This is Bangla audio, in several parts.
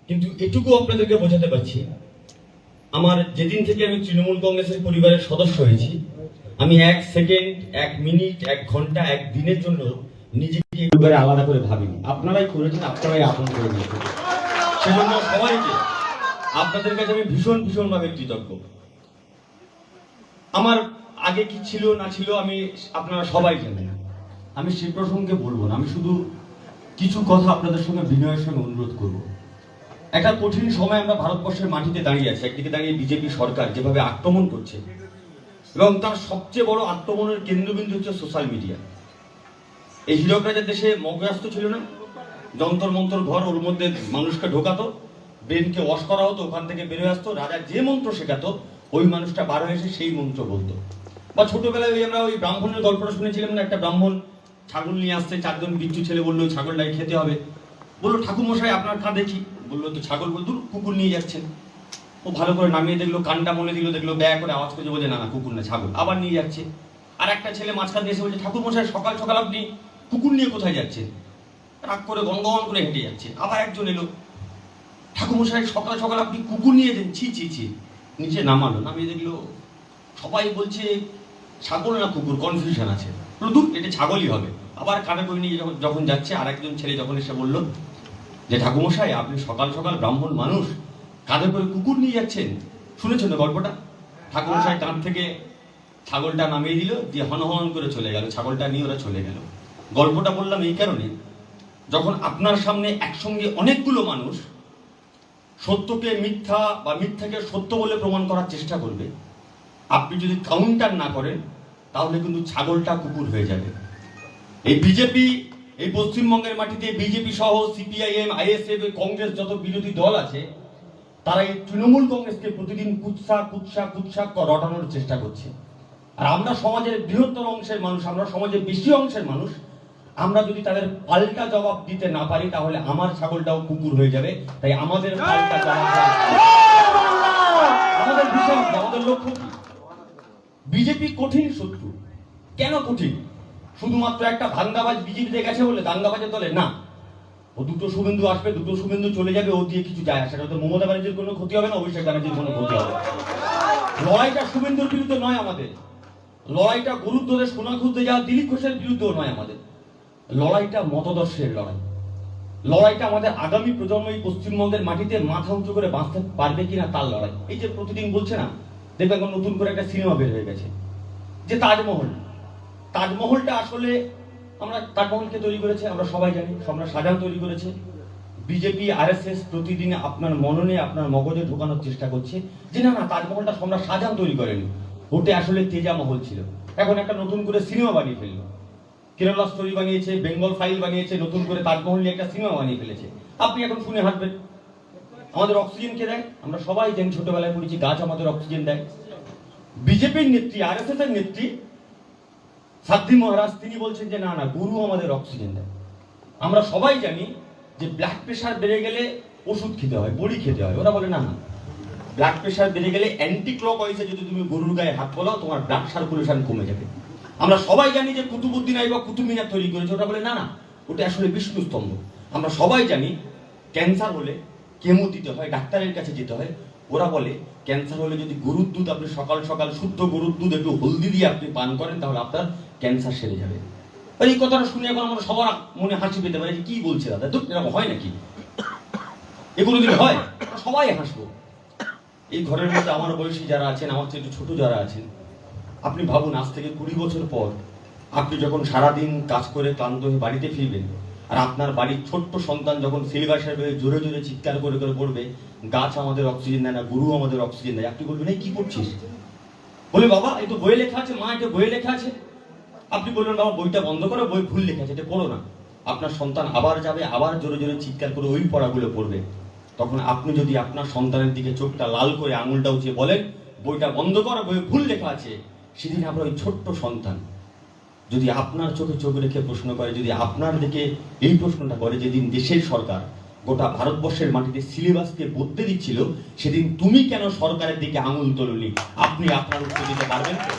কিন্তু এটুকু আপনাদেরকে বোঝাতে পারছি, আমার যেদিন থেকে আমি তৃণমূল কংগ্রেসের পরিবারের সদস্য হয়েছি, আমি 1 সেকেন্ড, 1 মিনিট, 1 ঘন্টা, 1 দিনের জন্য নিজেকে পরিবারে আলাদা করে ভাবিনি। আপনারাই করেছেন, আপনারাই আপন করে নিয়েছেন। সেজন্য সবাইকে, আপনাদের কাছে আমি ভীষণভাবে কৃতজ্ঞ। আমার আগে কি ছিল না ছিল আমি আপনারা সবাই জানেন, আমি সেই প্রসঙ্গে বলবো না। আমি শুধু কিছু কথা আপনাদের সঙ্গে বিনয়ের সঙ্গে অনুরোধ করব। একটা কঠিন সময় আমরা ভারতবর্ষের মাটিতে দাঁড়িয়ে আছি। একদিকে দাঁড়িয়ে বিজেপি সরকার যেভাবে আক্রমণ করছে, এবং তার সবচেয়ে বড় আক্রমণের কেন্দ্রবিন্দু হচ্ছে সোশ্যাল মিডিয়া। এই হীরক রাজার দেশে মগরাস্ত ছিল না, যন্তর মন্তর ঘর, ওর মধ্যে মানুষকে ঢোকাতো, ব্রেনকে ওয়াশ করা হতো, ওখান থেকে বেরোয় আসতো, রাজা যে মন্ত্র শেখাতো ওই মানুষটা বার হয়ে এসে সেই মন্ত্র বলতো। বা ছোটবেলায় আমরা ওই ব্রাহ্মণের গল্পটা শুনেছিলাম না, একটা ব্রাহ্মণ ছাগল নিয়ে আসছে, 4 জন বিচ্ছু ছেলে বললো ছাগলটাকে খেতে হবে। বললো ঠাকুরমশাই আপনার কাঁধে কি? বললো তো ছাগল। বল দূর, কুকুর নিয়ে যাচ্ছেন। ও ভালো করে নামিয়ে দেখলো, কানটা মনে দিল, দেখলো ব্যয় করে আওয়াজ করে বলছে না না কুকুর না ছাগল, আবার নিয়ে যাচ্ছে। আর একটা ছেলে মাঝখান দিয়ে এসে বলছে ঠাকুরমশাই সকাল সকাল আপনি কুকুর নিয়ে কোথায় যাচ্ছেন? রাগ করে গনগন করে হেঁটে যাচ্ছে। আবার একজন এলো, ঠাকুরমশাই সকাল সকাল আপনি কুকুর নিয়ে যান, ছি ছি ছি। নিচে নামালো, নামিয়ে দেখলো সবাই বলছে ছাগল না কুকুর, কনফিউশন আছে। দূর, এটা ছাগলই হবে। আবার কানে করে নিয়ে যখন যাচ্ছে, আর একজন ছেলে যখন এসে বলল যে ঠাকুরমশাই আপনি সকাল সকাল ব্রাহ্মণ মানুষ, কাঁধে করে কুকুর নিয়ে যাচ্ছেন, শুনেছেন না গল্পটা? ঠাকুরমশাই কাঁধ থেকে ছাগলটা নামিয়ে দিল, দিয়ে হন করে চলে গেল, ছাগলটা নিয়ে ওরা চলে গেল। গল্পটা বললাম এই কারণে, যখন আপনার সামনে একসঙ্গে অনেকগুলো মানুষ সত্যকে মিথ্যা বা মিথ্যাকে সত্য বলে প্রমাণ করার চেষ্টা করবে, আপনি যদি কাউন্টার না করেন তাহলে কিন্তু ছাগলটা কুকুর হয়ে যাবে। এই বিজেপি, এই পশ্চিমবঙ্গের মাটিতে বিজেপি সহ সিপিআইএম, আইএসএফ, কংগ্রেস, যত বিরোধী দল আছে, তারা এই তৃণমূল কংগ্রেসকে প্রতিদিন কুৎসা রটানোর চেষ্টা করছে। আর আমরা সমাজের বৃহত্তর অংশের মানুষ, আমরা সমাজের বেশি অংশের মানুষ, আমরা যদি তাদের পাল্টা জবাব দিতে না পারি তাহলে আমার ছাগলটাও কুকুর হয়ে যাবে। তাই আমাদের পাল্টা জবাব আমাদের বিষয়, আমাদের লক্ষ্য কি? বিজেপি কঠিন শত্রু। কেন কঠিন? শুধুমাত্র একটা দাঙ্গাবাজ বিজেপিতে গেছে বলে দাঙ্গাবাজের দলে না। ও দুটো শুভেন্দু আসবে, দুটো শুভেন্দু চলে যাবে, ও দিয়ে কিছু যায় আসে না। তো মমতা ব্যানার্জির কোনো ক্ষতি হবে না, অভিষেক ব্যানার্জির কোনো ক্ষতি হবে। লড়াইটা শুভেন্দুর বিরুদ্ধে নয় আমাদের, লড়াইটা গরুর ধরে সোনা খুঁজতে যাওয়া দিলীপ ঘোষের বিরুদ্ধেও নয় আমাদের। লড়াইটা মতদর্শের লড়াই। লড়াইটা আমাদের আগামী প্রজন্ম এই পশ্চিমবঙ্গের মাটিতে মাথা উঁচু করে বাঁচতে পারবে কিনা তার লড়াই। এই যে প্রতিদিন বলছে না, দেখবে এখন নতুন করে একটা সিনেমা বের হয়ে গেছে যে তাজমহল। তাজমহলটা আসলে আমরা তাজমহলকে তৈরি করেছে, আমরা সবাই জানি, সম্রাট শাহজাহান তৈরি করেছে। বিজেপি আরএসএস প্রতিদিন আপনার মননে, আপনার মগজে ঢোকানোর চেষ্টা করছে যে না না তাজমহলটা সম্রাট শাহজাহান তৈরি করেনি, ওটা আসলে তেজা মহল ছিল। এখন একটা নতুন করে সিনেমা বানিয়ে ফেললো, কেরালা স্টোরি বানিয়েছে, বেঙ্গল ফাইল বানিয়েছে, নতুন করে তাজমহল নিয়ে একটা সিনেমা বানিয়ে ফেলেছে। আপনি এখন শুনে হাঁটবেন। আমাদের অক্সিজেন কে দেয়? আমরা সবাই জানি, ছোটবেলায় পড়েছি, গাছ আমাদের অক্সিজেন দেয়। বিজেপির নেত্রী, আরএসএস এর নেত্রী সাধ্বী মহারাজ, তিনি বলছেন যে না না গরু আমাদের অক্সিজেন দেয়। আমরা সবাই জানি যে ব্লাড প্রেশার বেড়ে গেলে ওষুধ খেতে হয়, বড়ি খেতে হয়। ওরা বলে না না, ব্লাড প্রেশার বেড়ে গেলে অ্যান্টি ক্লকওয়াইজে যদি তুমি গরুর গায়ে হাত বলাও তোমার ব্লাড সার্কুলেশন কমে যাবে। আমরা সবাই জানি যে কুতুবুদ্দিন আইবক কুতুব মিনার তৈরি করেছে, ওটা বলে না না ওটা আসলে বিষ্ণু স্তম্ভ। আমরা সবাই জানি ক্যান্সার হলে কেমো দিতে হয়, ডাক্তারের কাছে যেতে হয়। ওরা বলে ক্যান্সার হলে যদি গরুর দুধ আপনি সকাল সকাল শুদ্ধ গরুর দুধ একটু হলদি দিয়ে আপনি পান করেন তাহলে আপনার ক্যান্সার সেরে যাবে। এই কথাটা শুনে এখন আমরা সবার মনে হাসি পেতে পারে যে কি বলছে দাদা, তো এরকম হয় নাকি? এগুলো যদি হয় সবাই হাসবো। এই ঘরের মধ্যে আমার বয়সী যারা আছেন, আমার চেয়ে একটু ছোট যারা আছেন, আপনি ভাবুন আজ থেকে 20 বছর পর আপনি যখন সারাদিন কাজ করে ক্লান্ত হয়ে বাড়িতে ফিরবেন, আর আপনার বাড়ির ছোট্ট সন্তান যখন সিলেবাসের হয়ে জোরে জোরে চিৎকার করে করে পড়বে গাছ আমাদের অক্সিজেন দেয় না, গরু আমাদের অক্সিজেন দেয়, আপনি বলবেন এই কি করছিস? বলে বাবা এই তো বইয়ে লেখা আছে, মা এটা বইয়ে লেখা আছে। আপনি বলবেন বাবা বইটা বন্ধ করো, বই ভুল লেখা আছে, এটা পড়ো না। আপনার সন্তান আবার যাবে, আবার জোরে জোরে চিৎকার করে ওই পড়াগুলো পড়বে। তখন আপনি যদি আপনার সন্তানের দিকে চোখটা লাল করে আঙুলটা উঁচিয়ে বলেন বইটা বন্ধ করো, বই ভুল লেখা আছে, সেদিন আপনার ওই ছোট্ট সন্তান যদি আপনার চোখে চোখ রেখে প্রশ্ন করে, যদি আপনার দিকে এই প্রশ্নটা করে যেদিন দেশের সরকার গোটা ভারতবর্ষের মাটিতে সিলেবাসকে বদলে দিচ্ছিল, সেদিন তুমি কেন সরকারের দিকে আঙুল তোলনি, আপনি আপনার উত্তর দিতে পারবেন তো?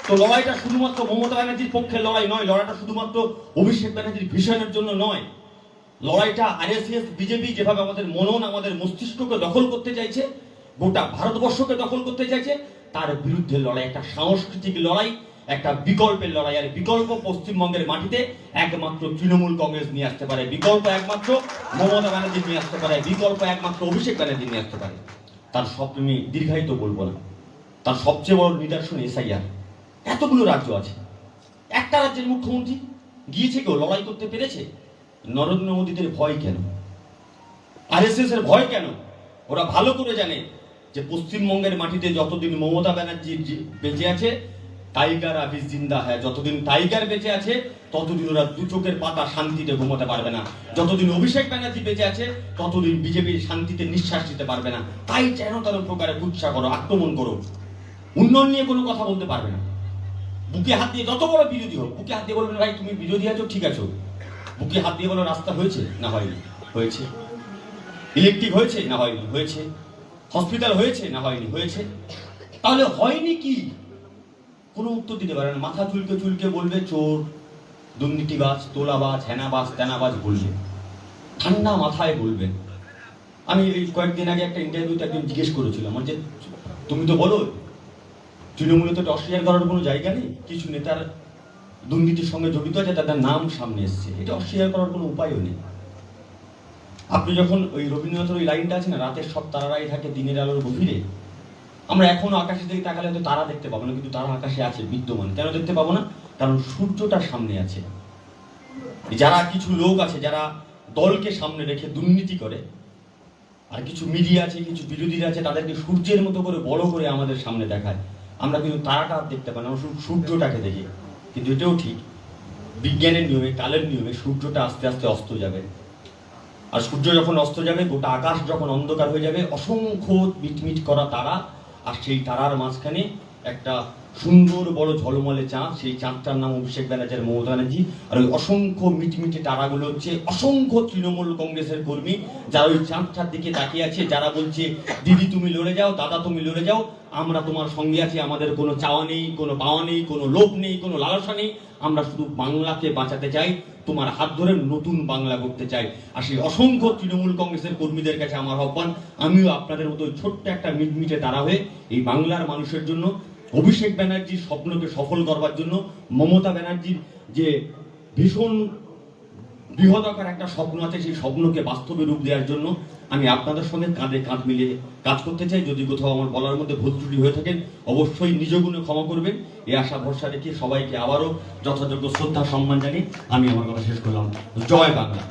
তো লড়াইটা শুধুমাত্র মমতা ব্যানার্জির পক্ষে লড়াই নয়, লড়াইটা শুধুমাত্র অভিষেক ব্যানার্জির ভিশনের জন্য নয়, লড়াইটা আরএসএস বিজেপি যেভাবে আমাদের মনন আমাদের মস্তিষ্ককে দখল করতে চাইছে, গোটা ভারতবর্ষকে দখল করতে চাইছে, তার বিরুদ্ধে লড়াই, একটা সাংস্কৃতিক লড়াই, একটা বিকল্পের লড়াই। আর বিকল্প পশ্চিমবঙ্গের মাটিতে একমাত্র তৃণমূল কংগ্রেস নিয়ে আসতে পারে, বিকল্প একমাত্র মমতা ব্যানার্জি নিয়ে আসতে পারে, বিকল্প একমাত্র অভিষেক ব্যানার্জি নিয়ে আসতে পারে। তার সব আমি দীর্ঘায়িত বলবো না, তার সবচেয়ে বড় নিদর্শন এসআইআর। এতগুলো রাজ্য আছে, একটা রাজ্যের মুখ্যমন্ত্রী গিয়েছে, কেউ লড়াই করতে পেরেছে? নরেন্দ্র মোদীদের ভয় কেন? আরএসএস এর ভয় কেন? ওরা ভালো করে জানে যে পশ্চিমবঙ্গের মাটিতে যতদিন মমতা ব্যানার্জি বেঁচে আছে, টাইগার আবিস জিন্দা হ্যাঁ, যতদিন টাইগার বেঁচে আছে ততদিন ওরা দু চোখের পাতা শান্তিতে ঘুমাতে পারবে না। যতদিন অভিষেক ব্যানার্জি বেঁচে আছে ততদিন বিজেপি শান্তিতে নিঃশ্বাস নিতে পারবে না। তাই যেন তেন প্রকারে কুৎসা করো, আক্রমণ করো, উন্নয়ন নিয়ে কোনো কথা বলতে পারবে না। বুকে হাত দিয়ে, যত বড় বিরোধী হোক, বুকে হাত দিয়ে বলবেন ভাই তুমি বিরোধী আছো, ঠিক আছো, বুকে হাত দিয়ে বলো রাস্তা হয়েছে না হয়নি, হয়েছে। ইলেকট্রিক হয়েছে না হয়নি, হয়েছে। হসপিটাল হয়েছে না হয়নি, হয়েছে। তাহলে হয়নি কি? কোনো উত্তর দিতে পারে না। মাথা চুলকে চুলকে বলবে চোর, দুর্নীতিবাজ, তোলাবাজ, হেনাবাজ, তেনাবাজ বলবে, ঠান্ডা মাথায় বলবেন। আমি এই কয়েকদিন আগে একটা ইন্টারভিউতে একদিন জিজ্ঞেস করেছিলাম যে তুমি তো বলো তৃণমূলে তো অস্বীকার করার কোনো জায়গা নেই, কিছু নেতার দুর্নীতির সঙ্গে জড়িত আছে, তাদের নাম সামনে এসছে, এটা অস্বীকার করার কোনো উপায়ও নেই। আপনি যখন ওই রবীন্দ্রনাথের ওই লাইনটা আছে না, রাতের সব তারারাই থাকে দিনের আলোর গভীরে, আমরা এখনো আকাশে দিকে তাকালে হয়তো তারা দেখতে পাবো না, কিন্তু তারা আকাশে আছে বিদ্যমান। কেন দেখতে পাবো না? কারণ সূর্যটা সামনে আছে। যারা কিছু লোক আছে যারা দলকে সামনে রেখে দুর্নীতি করে, আর কিছু মিডিয়া আছে, কিছু বিরোধীরা আছে, তাদেরকে সূর্যের মতো করে বড় করে আমাদের সামনে দেখায়। আমরা কিন্তু তারাটা দেখতে পাই না, আমরা শুধু সূর্যটাকে দেখি। কিন্তু এটাও ঠিক, বিজ্ঞানের নিয়মে, কালের নিয়মে সূর্যটা আস্তে আস্তে অস্ত যাবে। আর সূর্য যখন অস্ত যাবে, গোটা আকাশ যখন অন্ধকার হয়ে যাবে, অসংখ্য মিটমিট করা তারা, আর সেই তারার মাঝখানে একটা সুন্দর বড় ঝলমলে চাঁদ, সেই চাঁদটার নাম অভিষেক ব্যানার্জি আর মমতা ব্যানার্জি। আর ওই অসংখ্য মিটমিটে তারাগুলো হচ্ছে অসংখ্য তৃণমূল কংগ্রেসের কর্মী, যারা ওই চাঁদটার দিকে তাকিয়ে আছে, যারা বলছে দিদি তুমি লড়ে যাও, দাদা তুমি লড়ে যাও, আমরা তোমার সঙ্গে আছি, আমাদের কোনো চাওয়া নেই, কোনো পাওয়া নেই, কোনো লোভ নেই, কোনো লালসা নেই, আমরা শুধু বাংলাকে বাঁচাতে চাই, তোমার হাত ধরে নতুন বাংলা করতে চাই। আর সেই অসংখ্য তৃণমূল কংগ্রেসের কর্মীদের কাছে আমার আহ্বান, আমিও আপনাদের মতো ছোট্ট একটা মিটমিটে তারা হয়ে এই বাংলার মানুষের জন্য, অভিষেক ব্যানার্জির স্বপ্নকে সফল করবার জন্য, মমতা ব্যানার্জির যে ভীষণ বৃহদাকার একটা স্বপ্ন আছে, সেই স্বপ্নকে বাস্তবে রূপ দেওয়ার জন্য আমি আপনাদের সঙ্গে কাঁধে কাঁধ মিলিয়ে কাজ করতে চাই। যদি কোথাও আমার বলার মধ্যে ভুল ত্রুটি হয়ে থাকেন অবশ্যই নিজ গুণে ক্ষমা করবেন। এই আশা ভরসা রেখে সবাইকে আবারও যথাযোগ্য শ্রদ্ধা সম্মান জানিয়ে আমি আমার কথা শেষ করলাম। জয় বাংলা।